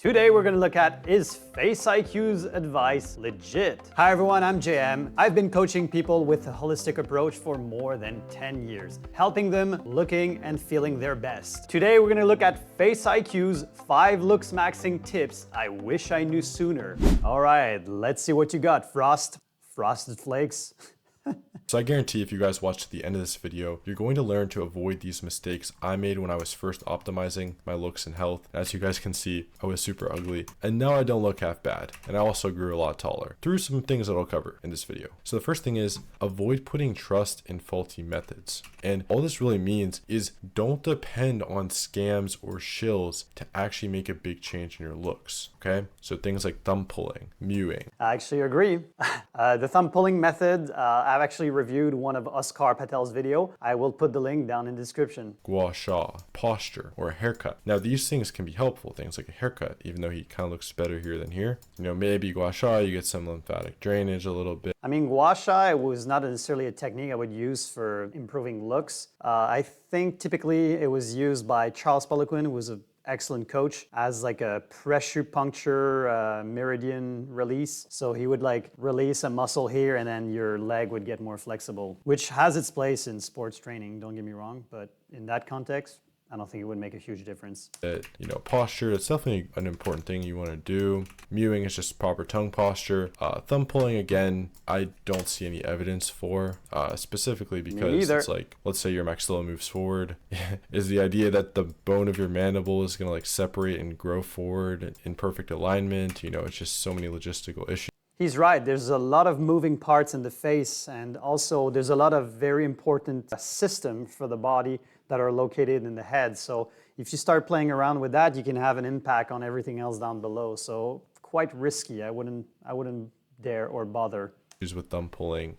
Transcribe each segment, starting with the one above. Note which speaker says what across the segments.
Speaker 1: Today we're going to look at, is FaceIQ's advice legit? Hi everyone, I'm JM. I've been coaching people with a holistic approach for more than 10 years, helping them looking and feeling their best. Today we're going to look at FaceIQ's 5 looks maxing tips I wish I knew sooner. All right, let's see what you got. Frosted Flakes.
Speaker 2: So I guarantee if you guys watch to the end of this video, you're going to learn to avoid these mistakes I made when I was first optimizing my looks and health. As you guys can see, I was super ugly and now I don't look half bad. And I also grew a lot taller through some things that I'll cover in this video. So the first thing is avoid putting trust in faulty methods. And all this really means is don't depend on scams or shills to actually make a big change in your looks. Okay. So things like thumb pulling, mewing.
Speaker 1: I actually agree. The thumb pulling method, I've actually reviewed one of Oscar Patel's video. I will put the link down in the description.
Speaker 2: Gua sha, posture, or a haircut. Now these things can be helpful, things like a haircut, even though he kind of looks better here than here. You know, maybe gua sha, you get some lymphatic drainage a little bit.
Speaker 1: I mean, gua sha was not necessarily a technique I would use for improving looks. I think typically it was used by Charles Poliquin, who was an excellent coach, as like a pressure puncture meridian release. So he would like release a muscle here and then your leg would get more flexible, which has its place in sports training, don't get me wrong, but in that context, I don't think it would make a huge difference.
Speaker 2: You know, posture, it's definitely an important thing you want to do. Mewing is just proper tongue posture. Thumb pulling, again, I don't see any evidence for, specifically because it's like, let's say your maxilla moves forward. Is the idea that the bone of your mandible is going to like separate and grow forward in perfect alignment? You know, it's just so many logistical issues.
Speaker 1: He's right. There's a lot of moving parts in the face, and also there's a lot of very important system for the body that are located in the head. So if you start playing around with that, you can have an impact on everything else down below. So quite risky. I wouldn't dare or bother.
Speaker 2: With thumb pulling,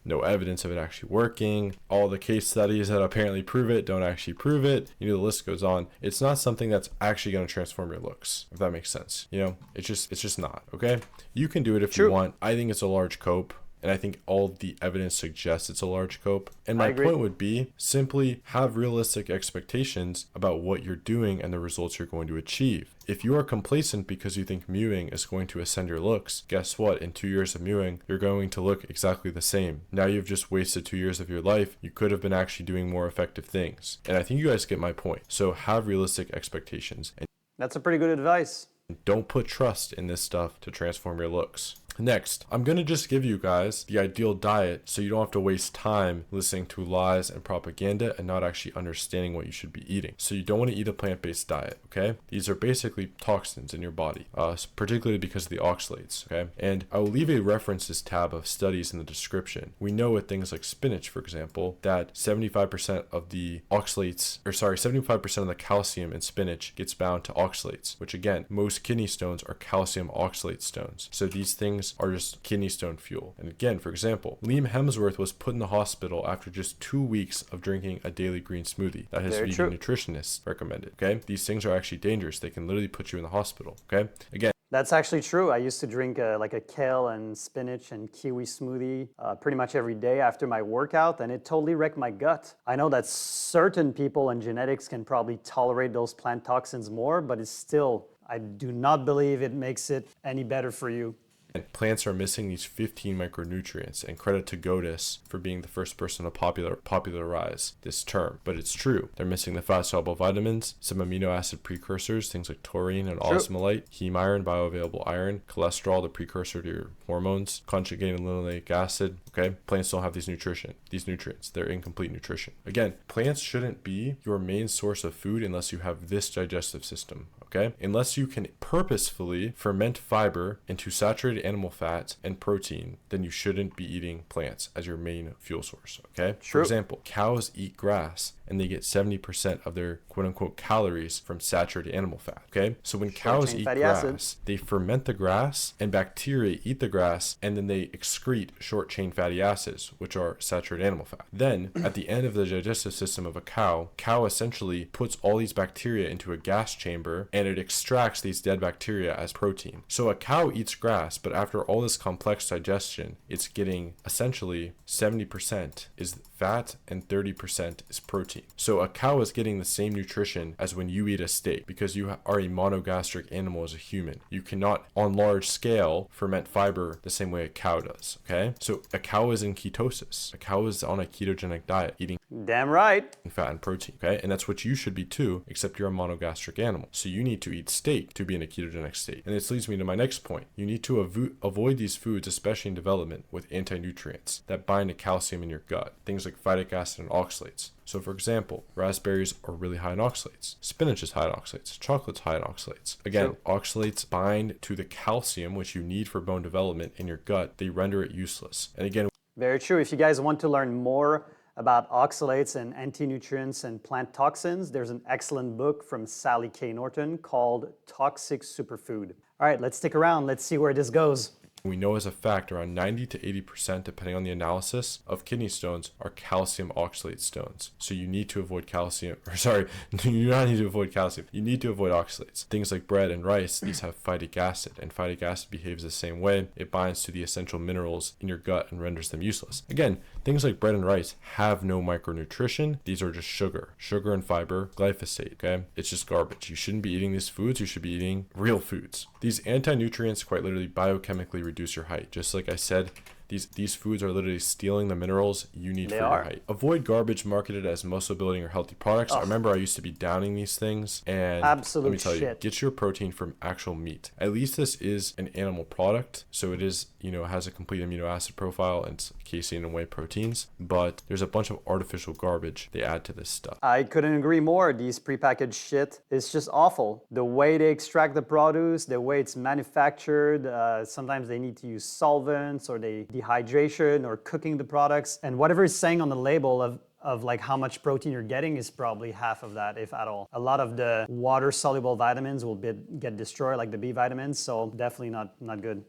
Speaker 2: no evidence of it actually working. All the case studies that apparently prove it don't actually prove it. You know, the list goes on. It's not something that's actually going to transform your looks, if that makes sense. You know, it's just not. Okay, you can do it if you want. I think it's a large cope. And I think all the evidence suggests it's a large cope. And my point would be simply have realistic expectations about what you're doing and the results you're going to achieve. If you are complacent because you think mewing is going to ascend your looks, guess what? In 2 years of mewing, you're going to look exactly the same. Now you've just wasted 2 years of your life. You could have been actually doing more effective things. And I think you guys get my point. So have realistic expectations. And
Speaker 1: that's a pretty good advice.
Speaker 2: Don't put trust in this stuff to transform your looks. Next, I'm going to just give you guys the ideal diet so you don't have to waste time listening to lies and propaganda and not actually understanding what you should be eating. So you don't want to eat a plant-based diet, okay? These are basically toxins in your body, particularly because of the oxalates, okay? And I will leave a references tab of studies in the description. We know with things like spinach, for example, that 75% of the oxalates, 75% of the calcium in spinach gets bound to oxalates, which again, most kidney stones are calcium oxalate stones. So these things are just kidney stone fuel. And again, for example, Liam Hemsworth was put in the hospital after just 2 weeks of drinking a daily green smoothie that his vegan nutritionist recommended. Okay, these things are actually dangerous. They can literally put you in the hospital. Okay, again,
Speaker 1: that's actually true. I used to drink like a kale and spinach and kiwi smoothie pretty much every day after my workout, and it totally wrecked my gut. I know that certain people and genetics can probably tolerate those plant toxins more, but it's still, I do not believe it makes it any better for you.
Speaker 2: And plants are missing these 15 micronutrients, and credit to Godis for being the first person to popularize this term. But it's true. They're missing the fat-soluble vitamins, some amino acid precursors, things like taurine and osmolite, heme iron, bioavailable iron, cholesterol, the precursor to your hormones, conjugated linoleic acid. Okay, plants don't have these nutrients. They're incomplete nutrition. Again, plants shouldn't be your main source of food unless you have this digestive system. Okay, unless you can purposefully ferment fiber into saturated animal fat and protein, then you shouldn't be eating plants as your main fuel source. Okay, for example, cows eat grass and they get 70% of their quote unquote calories from saturated animal fat. Okay, so when cows eat grass, they ferment the grass and bacteria eat the grass and then they excrete short chain fatty acids, which are saturated animal fat. Then at the end of the digestive system of a cow essentially puts all these bacteria into a gas chamber and and it extracts these dead bacteria as protein. So a cow eats grass, but after all this complex digestion, it's getting essentially 70% is fat and 30% is protein. So a cow is getting the same nutrition as when you eat a steak, because you are a monogastric animal as a human. You cannot on large scale ferment fiber the same way a cow does, okay? So a cow is in ketosis. A cow is on a ketogenic diet, eating
Speaker 1: Damn right.
Speaker 2: fat and protein, okay? And that's what you should be too, except you're a monogastric animal. So you need to eat steak to be in a ketogenic state. And this leads me to my next point. You need to avoid these foods, especially in development, with anti-nutrients that bind to calcium in your gut. Things like phytic acid and oxalates. So for example, raspberries are really high in oxalates. Spinach is high in oxalates. Chocolate's high in oxalates. Again, oxalates bind to the calcium, which you need for bone development in your gut. They render it useless. And again,
Speaker 1: Very true. If you guys want to learn more about oxalates and anti-nutrients and plant toxins, there's an excellent book from Sally K. Norton called Toxic Superfood. All right, let's stick around. Let's see where this goes.
Speaker 2: we know as a fact around 90 to 80%, depending on the analysis, of kidney stones are calcium oxalate stones. So you need to avoid calcium, or sorry, you do not need to avoid calcium. You need to avoid oxalates. Things like bread and rice, these have phytic acid, and phytic acid behaves the same way. It binds to the essential minerals in your gut and renders them useless. Again, things like bread and rice have no micronutrition. These are just sugar and fiber, glyphosate, okay? It's just garbage. You shouldn't be eating these foods. You should be eating real foods. These anti-nutrients quite literally biochemically reduce your height. Just like I said, these foods are literally stealing the minerals you need for your height. Avoid garbage marketed as muscle building or healthy products. I remember I used to be downing these things, and let me tell you, get your protein from actual meat. At least this is an animal product, so it is, has a complete amino acid profile and casein and whey proteins, but there's a bunch of artificial garbage they add to this stuff.
Speaker 1: I couldn't agree more. These prepackaged shit is just awful. The way they extract the produce, the way it's manufactured, sometimes they need to use solvents or dehydration or cooking the products, and whatever is saying on the label of like how much protein you're getting is probably half of that, if at all. A lot of the water soluble vitamins will get destroyed, like the B vitamins, so definitely not good.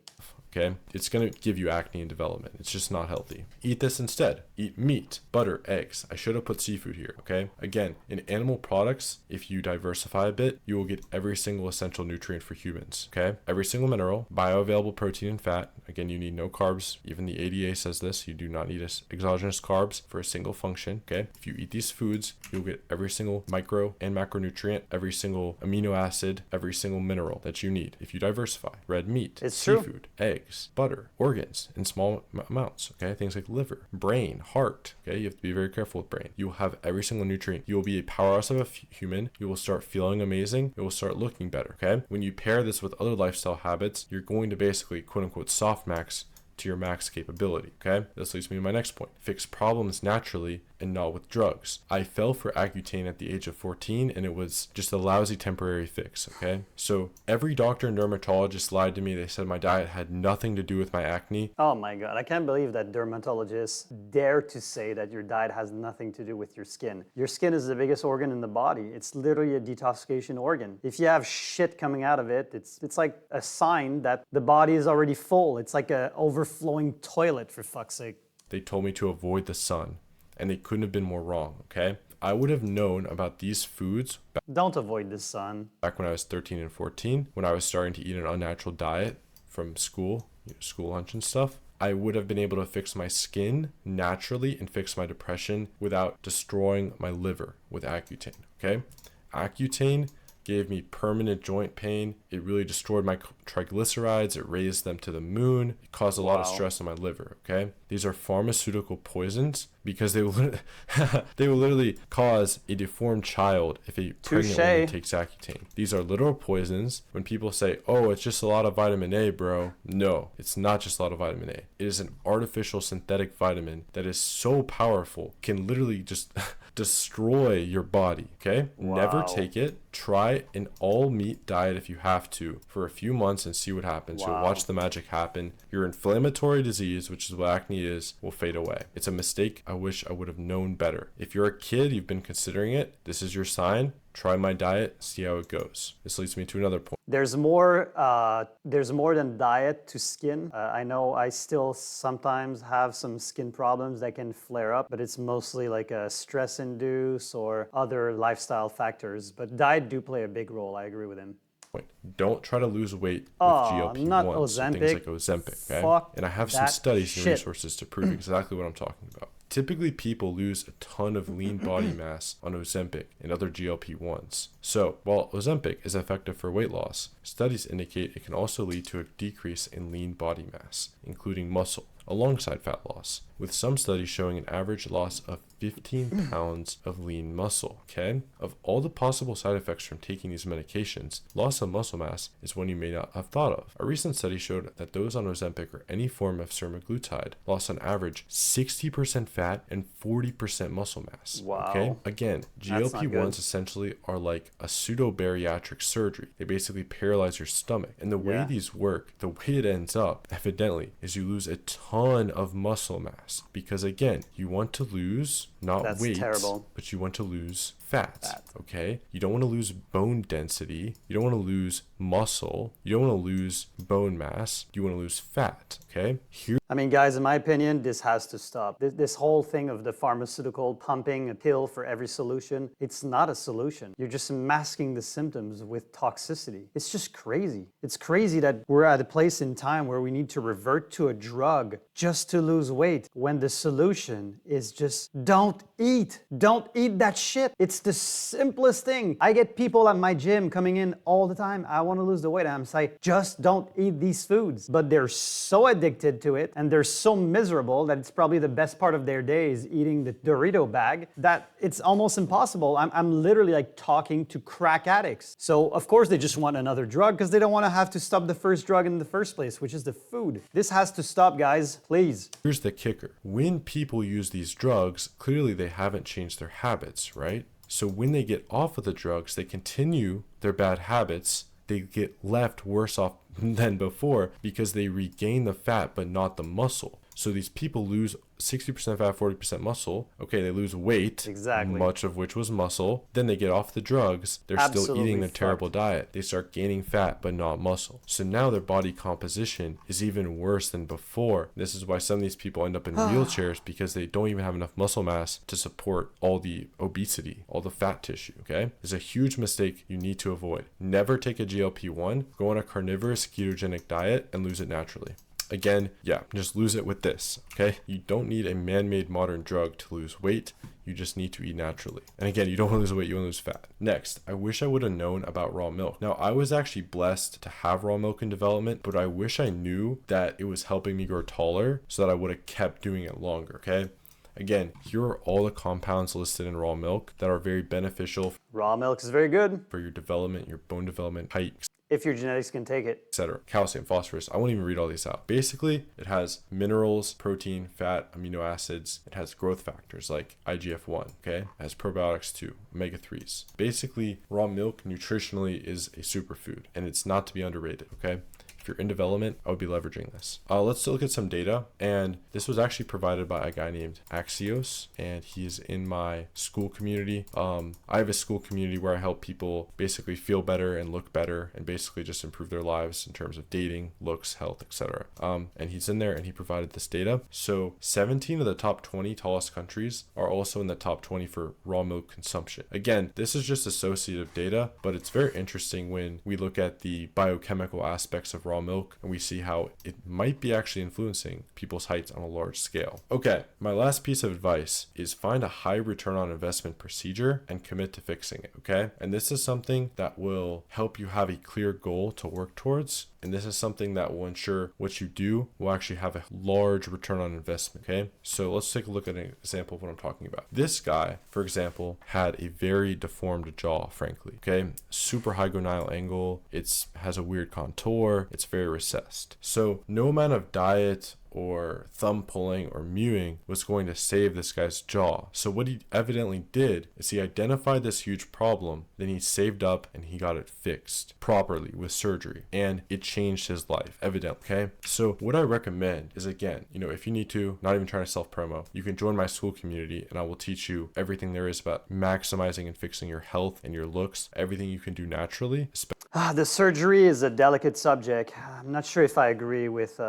Speaker 2: Okay, it's going to give you acne in development. It's just not healthy. Eat this instead. Eat meat, butter, eggs. I should have put seafood here, okay? Again, in animal products, if you diversify a bit, you will get every single essential nutrient for humans, okay? Every single mineral, bioavailable protein and fat. Again, you need no carbs. Even the ADA says this. You do not need exogenous carbs for a single function, okay? If you eat these foods, you'll get every single micro and macronutrient, every single amino acid, every single mineral that you need. If you diversify, red meat, seafood, eggs, butter, organs in small amounts, okay? Things like liver, brain, heart, okay? You have to be very careful with brain. You will have every single nutrient. You will be a powerhouse of a human. You will start feeling amazing. You will start looking better, okay? When you pair this with other lifestyle habits, you're going to basically, quote unquote, soft max to your max capability, okay? This leads me to my next point. Fix problems naturally and not with drugs. I fell for Accutane at the age of 14, and it was just a lousy temporary fix, okay? So every doctor and dermatologist lied to me. They said my diet had nothing to do with my acne.
Speaker 1: Oh my God, I can't believe that dermatologists dare to say that your diet has nothing to do with your skin. Your skin is the biggest organ in the body. It's literally a detoxification organ. If you have shit coming out of it, it's like a sign that the body is already full. It's like an overflowing toilet, for fuck's sake.
Speaker 2: They told me to avoid the sun, and they couldn't have been more wrong, okay? I would have known about these foods
Speaker 1: Don't avoid the sun.
Speaker 2: back when I was 13 and 14, when I was starting to eat an unnatural diet from school, school lunch and stuff. I would have been able to fix my skin naturally and fix my depression without destroying my liver with Accutane, okay? Accutane gave me permanent joint pain. It really destroyed my triglycerides. It raised them to the moon. It caused a lot of stress on my liver, okay? These are pharmaceutical poisons because they will literally cause a deformed child if a pregnant woman takes Accutane. These are literal poisons. When people say, oh, it's just a lot of vitamin A, bro. No, it's not just a lot of vitamin A. It is an artificial synthetic vitamin that is so powerful, can literally just destroy your body, okay? Never take it. Try an all meat diet if you have to for a few months and see what happens. You'll watch the magic happen. Your inflammatory disease, which is what acne is, will fade away. It's a mistake. I wish I would have known better. If you're a kid, you've been considering it, this is your sign. Try my diet, see how it goes. This leads me to another point.
Speaker 1: There's more than diet to skin. I know I still sometimes have some skin problems that can flare up, but it's mostly like a stress induced or other lifestyle factors. But diet do play a big role. I agree with him.
Speaker 2: point. Don't try to lose weight with
Speaker 1: Oh, not
Speaker 2: GLP-1s, so things
Speaker 1: Ozempic.
Speaker 2: like Ozempic, okay?
Speaker 1: Fuck
Speaker 2: And I have some
Speaker 1: that
Speaker 2: studies and
Speaker 1: shit.
Speaker 2: resources to prove exactly what I'm talking about. Typically, people lose a ton of lean body mass on Ozempic and other GLP-1s. So, while Ozempic is effective for weight loss, studies indicate it can also lead to a decrease in lean body mass, including muscle, alongside fat loss, with some studies showing an average loss of 15 pounds of lean muscle, okay? Of all the possible side effects from taking these medications, loss of muscle mass is one you may not have thought of. A recent study showed that those on Ozempic or any form of semaglutide lost on average 60% fat and 40% muscle mass,
Speaker 1: Wow.
Speaker 2: okay? Again,
Speaker 1: That's not good.
Speaker 2: GLP-1s essentially are like a pseudo-bariatric surgery. They basically paralyze your stomach. And the way
Speaker 1: Yeah.
Speaker 2: these work, the way it ends up, evidently, is you lose a ton of muscle mass. Because again, you want to lose not
Speaker 1: That's
Speaker 2: weight,
Speaker 1: terrible.
Speaker 2: but you want to lose fat, okay? You don't want to lose bone density. You don't want to lose muscle. You don't want to lose bone mass. You want to lose fat, okay? Here
Speaker 1: I mean, guys, in my opinion, this has to stop. This whole thing of the pharmaceutical pumping a pill for every solution, it's not a solution. You're just masking the symptoms with toxicity. It's just crazy. It's crazy that we're at a place in time where we need to revert to a drug just to lose weight when the solution is just don't eat. Don't eat that shit. It's the simplest thing. I get people at my gym coming in all the time. I want to lose the weight. I'm saying, just don't eat these foods. But they're so addicted to it and they're so miserable that it's probably the best part of their day is eating the Dorito bag that it's almost impossible. I'm literally like talking to crack addicts. So of course they just want another drug because they don't want to have to stop the first drug in the first place, which is the food. This has to stop, guys, please.
Speaker 2: Here's the kicker. When people use these drugs, clearly they haven't changed their habits, right? So when they get off of the drugs, they continue their bad habits. They get left worse off than before because they regain the fat but not the muscle. So these people lose 60% fat, 40% muscle. Okay, they lose weight,
Speaker 1: Exactly.
Speaker 2: much of which was muscle. Then they get off the drugs. They're still
Speaker 1: Absolutely
Speaker 2: eating a
Speaker 1: fucked.
Speaker 2: terrible diet. They start gaining fat but not muscle. So now their body composition is even worse than before. This is why some of these people end up in wheelchairs because they don't even have enough muscle mass to support all the obesity, all the fat tissue, okay? It's a huge mistake you need to avoid. Never take a GLP-1, go on a carnivorous ketogenic diet and lose it naturally. Again, yeah, just lose it with this, okay? You don't need a man-made modern drug to lose weight. You just need to eat naturally. And again, you don't want to lose weight, you want to lose fat. Next, I wish I would have known about raw milk. Now, I was actually blessed to have raw milk in development, but I wish I knew that it was helping me grow taller so that I would have kept doing it longer, okay? Again, here are all the compounds listed in raw milk that are very beneficial
Speaker 1: Raw milk is very good
Speaker 2: for your development, your bone development, height,
Speaker 1: if your genetics can take it.
Speaker 2: etc. Calcium, phosphorus. I won't even read all these out. Basically, it has minerals, protein, fat, amino acids. It has growth factors like IGF-1, okay? It has probiotics too, omega-3s. Basically, raw milk nutritionally is a superfood and it's not to be underrated, okay? If you're in development, I would be leveraging this. Let's look at some data. And this was actually provided by a guy named Axios, and he is in my school community. I have a school community where I help people basically feel better and look better and basically just improve their lives in terms of dating, looks, health, etc. And he's in there and he provided this data. So 17 of the top 20 tallest countries are also in the top 20 for raw milk consumption. Again, this is just associative data, but it's very interesting when we look at the biochemical aspects of raw milk and we see how it might be actually influencing people's heights on a large scale. Okay, my last piece of advice is find a high return on investment procedure and commit to fixing it, okay? And this is something that will help you have a clear goal to work towards. And this is something that will ensure what you do will actually have a large return on investment, okay? So let's take a look at an example of what I'm talking about. This guy, for example, had a very deformed jaw, frankly, okay? Super hygonal angle. It has a weird contour. It's very recessed. So no amount of diet or thumb pulling or mewing was going to save this guy's jaw. So what he evidently did is he identified this huge problem, then he saved up and he got it fixed properly with surgery, and it changed his life, evidently, okay? So what I recommend is, again, if you need to, not even trying to self-promo, you can join my school community and I will teach you everything there is about maximizing and fixing your health and your looks, everything you can do naturally.
Speaker 1: The surgery is a delicate subject. I'm not sure if I agree with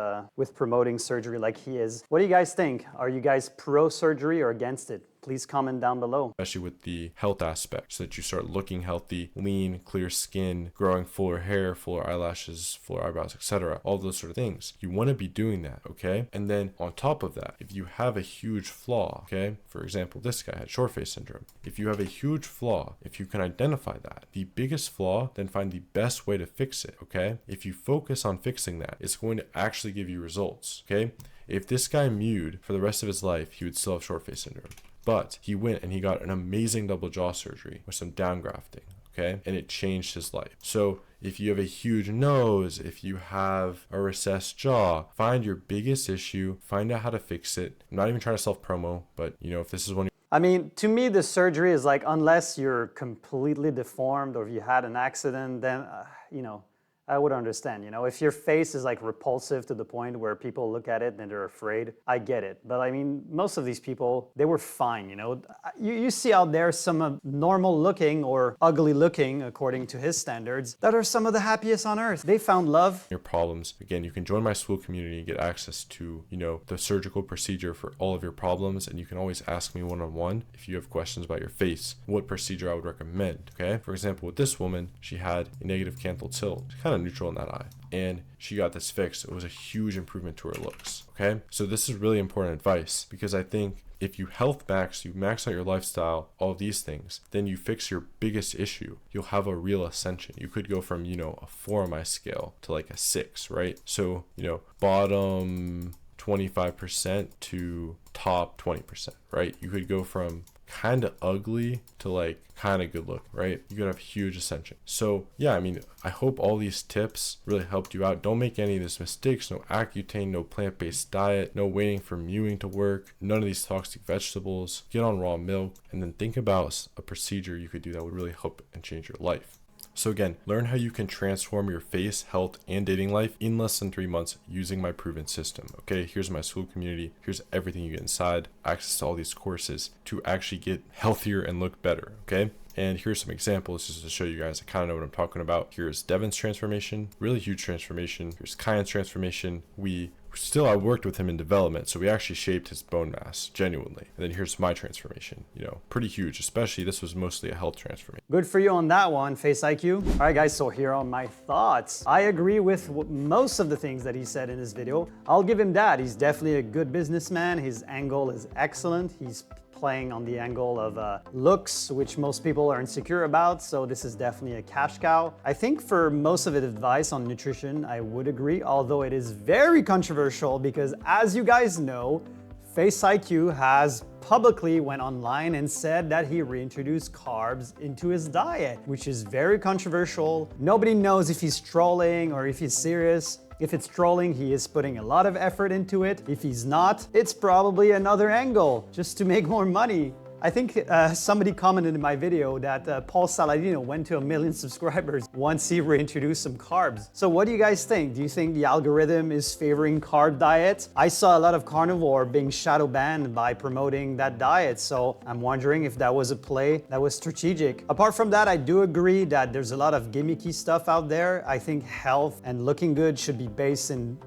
Speaker 1: promoting surgery like he is. What do you guys think? Are you guys pro-surgery or against it? please comment down below.
Speaker 2: Especially with the health aspect, so that you start looking healthy, lean, clear skin, growing fuller hair, fuller eyelashes, fuller eyebrows, etc. All those sort of things. You want to be doing that, okay? And then on top of that, if you have a huge flaw, okay? For example, this guy had short face syndrome. If you have a huge flaw, if you can identify that, the biggest flaw, then find the best way to fix it, okay? If you focus on fixing that, it's going to actually give you results, okay? If this guy mewed for the rest of his life, he would still have short face syndrome. But he went and he got an amazing double jaw surgery with some down grafting, okay? And it changed his life. So if you have a huge nose, if you have a recessed jaw, find your biggest issue, find out how to fix it. I'm not even trying to self-promo, but you know, if this is one
Speaker 1: I mean, to me, the surgery is like, unless you're completely deformed or if you had an accident, then, you know, I would understand. You know, if your face is like repulsive to the point where people look at it and they're afraid, I get it. But I mean, most of these people, they were fine, you know. You see out there some normal looking or ugly looking, according to his standards, that are some of the happiest on earth. They found love.
Speaker 2: your problems. Again, you can join my school community and get access to, you know, the surgical procedure for all of your problems. And you can always ask me one-on-one if you have questions about your face, what procedure I would recommend, okay? For example, with this woman, she had a negative canthal tilt, kind of neutral in that eye, and she got this fixed. It was a huge improvement to her looks, okay? So this is really important advice, because I think if you health max, you max out your lifestyle, all of these things, then you fix your biggest issue, you'll have a real ascension. You could go from, you know, a 4 on my scale to like a 6, right? So, you know, bottom 25% to top 20%, right? You could go from kind of ugly to like kind of good look, right? You could have huge ascension. So yeah, I mean, I hope all these tips really helped you out. Don't make any of these mistakes. No Accutane, no plant-based diet, no waiting for mewing to work, none of these toxic vegetables. Get on raw milk, and then think about a procedure you could do that would really help and change your life. So again, learn how you can transform your face, health, and dating life in less than 3 months using my proven system. Okay, here's my school community. Here's everything you get inside, access to all these courses to actually get healthier and look better. Okay. And here's some examples just to show you guys I kind of know what I'm talking about. Here's Devin's transformation, really huge transformation. Here's Kyan's transformation. I worked with him in development, so we actually shaped his bone mass genuinely. And then here's my transformation, you know, pretty huge, especially this was mostly a health transformation.
Speaker 1: Good for you on that one, FaceIQ. All right, guys, so here are my thoughts. I agree with most of the things that he said in his video. I'll give him that. He's definitely a good businessman. His angle is excellent. He's playing on the angle of looks, which most people are insecure about, so this is definitely a cash cow. I think for most of his advice on nutrition, I would agree, although it is very controversial because, as you guys know, FaceIQ has publicly went online and said that he reintroduced carbs into his diet, which is very controversial. Nobody knows if he's trolling or if he's serious. If it's trolling, he is putting a lot of effort into it. If he's not, it's probably another angle just to make more money. I think somebody commented in my video that Paul Saladino went to 1 million subscribers once he reintroduced some carbs. So what do you guys think? Do you think the algorithm is favoring carb diet? I saw a lot of carnivore being shadow banned by promoting that diet, so I'm wondering if that was a play that was strategic. Apart from that, I do agree that there's a lot of gimmicky stuff out there. I think health and looking good should be based in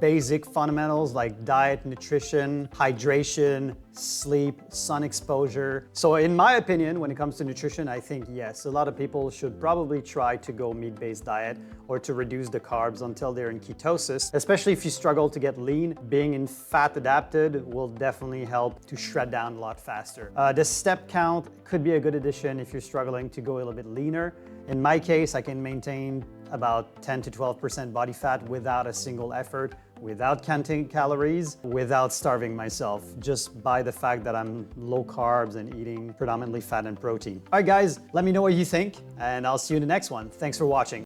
Speaker 1: basic fundamentals like diet, nutrition, hydration, sleep, sun exposure. So in my opinion, when it comes to nutrition, I think yes, a lot of people should probably try to go meat-based diet or to reduce the carbs until they're in ketosis, especially if you struggle to get lean. Being in fat adapted will definitely help to shred down a lot faster. The step count could be a good addition if you're struggling to go a little bit leaner. In my case, I can maintain about 10 to 12% body fat without a single effort, without counting calories, without starving myself, just by the fact that I'm low carbs and eating predominantly fat and protein. All right, guys, let me know what you think, and I'll see you in the next one. Thanks for watching.